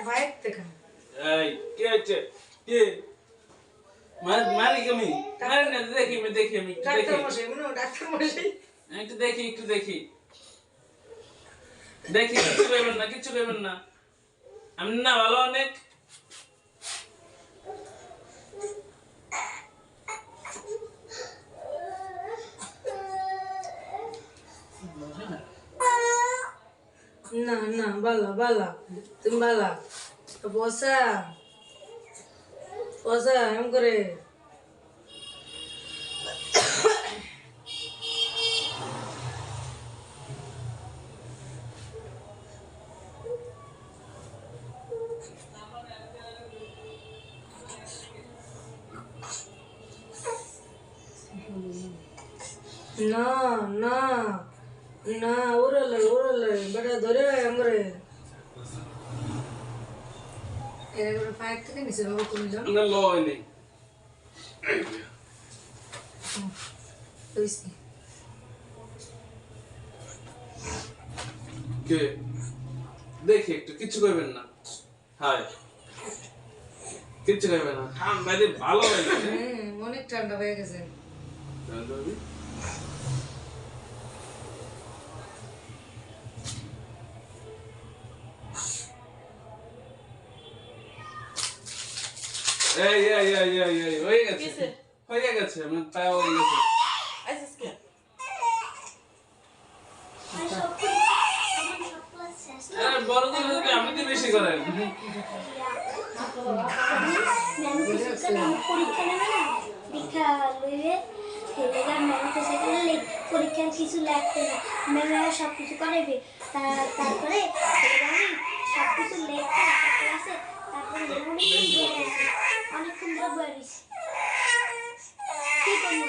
bike থেকে এই কে আছে কে মারি কমি মারি না দেখি আমি ডাক্তার মশাই মনে ডাক্তার মশাই একটু দেখি কিছু করবেন না আমি না ভালো অনেক না না বালা তুমি বালা বসা এম করে না না না ஊரல বেটা ধরে এম করে এর ফাইট থেকে নিচে বাবা তুমি যাও না লয় নেই তুইছি কে দেখি একটু কিছু করবেন না হায় কিছু করবেন না ঠান্ডা দিয়ে ভালো হয়ে গেছে অনেক ঠান্ডা হয়ে গেছে এই হয়ে গেছে আমি তাই হয়ে গেছে বড় দিন আপনি তো বেশি করেন পরীক্ষার কিছু লাগবে না ম্যামেরা সব কিছু করাবে তারপরে সব কিছু লেখা ক্লাসে তারপরে অনেকক্ষণ ধরে বলিস কি করবো